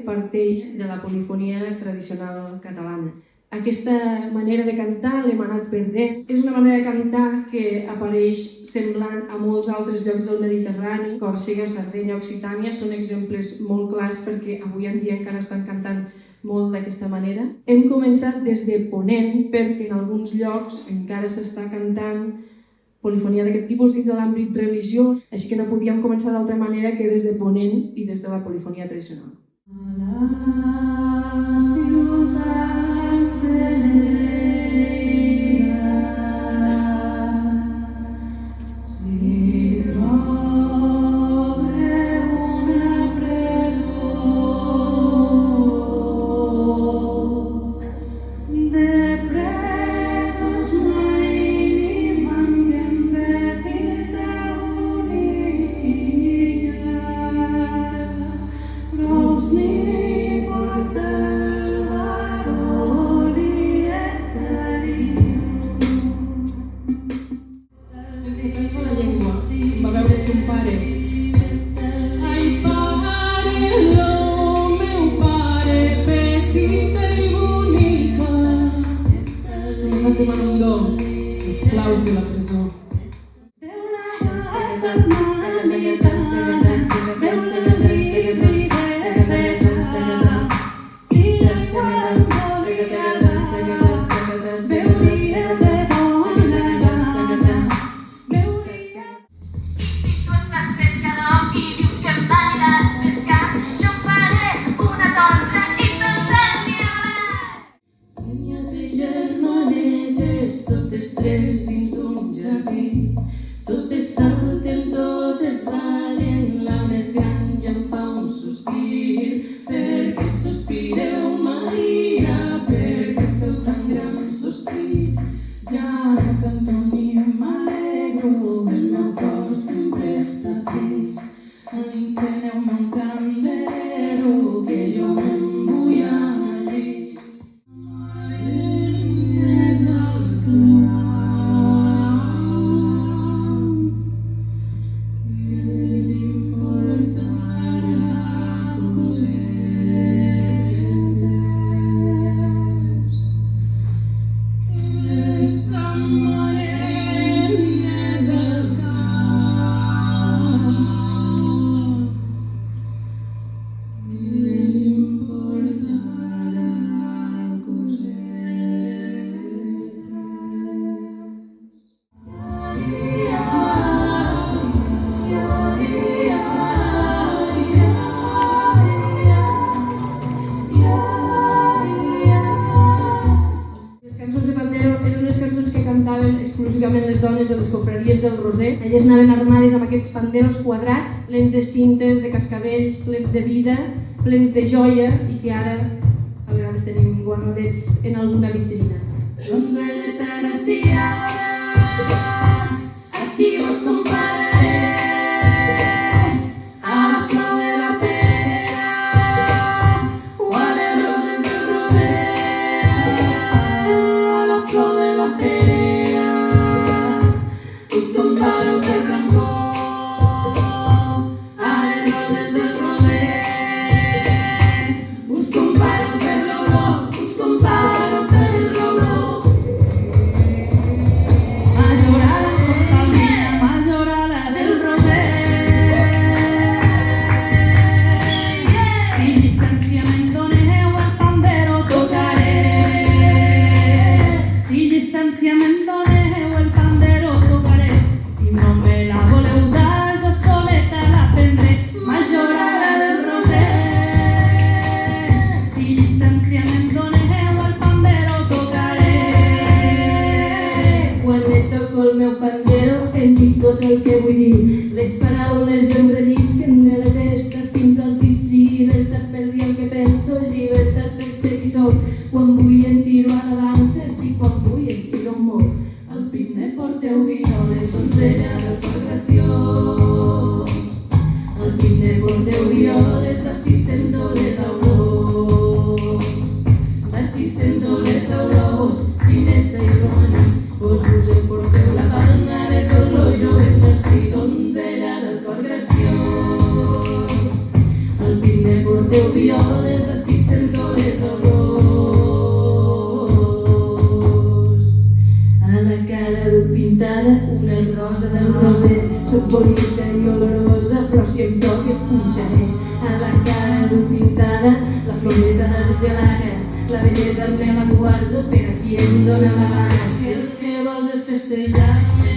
parteix de la polifonia tradicional catalana. Aquesta manera de cantar l'hem anat perdent. És una manera de cantar que apareix semblant a molts altres llocs del Mediterrani. Còrsega, Sardenya, Occitània són exemples molt clars perquè avui en dia encara estan cantant molt d'aquesta manera. Hem començat des de Ponent perquè en alguns llocs encara s'està cantant polifonia d'aquest tipus dins de l'àmbit religiós, així que no podíem començar d'altra manera que des de Ponent i des de la polifonia tradicional. Esclaus de la presó. Tres dins d'un jardí, totes salten, totes ballen, la més gran ja em fa un sospir, perquè sospireu Maria, perquè feu tan gran sospir, ja no canto ni m'alegro, el meu cor sempre està trist, enceneu-me un candelero que jo me'n vull anar allí. Exclusivament les dones de les confraries del Roser. Elles anaven armades amb aquests panderos quadrats, plens de cintes, de cascavells, plens de vida, plens de joia i que ara a vegades tenim guardadets en alguna vitrina. Donzelleta graciada, aquí vos compararé a la flor de la pera o a les roses del roser, a la flor de la pera. Us comparo per blancor a les roses del roser. Us comparo per l'olor, us comparo per l'olor. Majorada, Sofia, majorada del roser. Si distanciamiento neu el pandero tocaré. Si distanciamiento neu el pandero tocaré. Si no me la voleu dar, jo soleta la prendré, majorada del roser. Si distanciamiento neu el pandero tocaré. Quan et toco el meu pandero em dic tot el que vull dir. Les paraules em rellisquen de la testa fins als dits. Llibertat per dir el que penso, llibertat per ser qui soc. Quan vull em tiro alabances i quan vull em tiro molt. Al pit porteu violes, donzella del cor graciós. Al pit porteu violes, d'assistendo les aurors. D'assistendo les aurors, finesta i romana. Vos us emporteu la palma de tot lo jovent d'ací, donzella del cor graciós. teu violes de 600 tones olors. A la cara duc pintada una rosa del roser. Soc bonica i olorosa, però si em toques punxaré. A la cara duc pintada la floreta d'argelaga. La bellesa me la guardo per a qui em dóna la gana. Si el que vols és festejar-me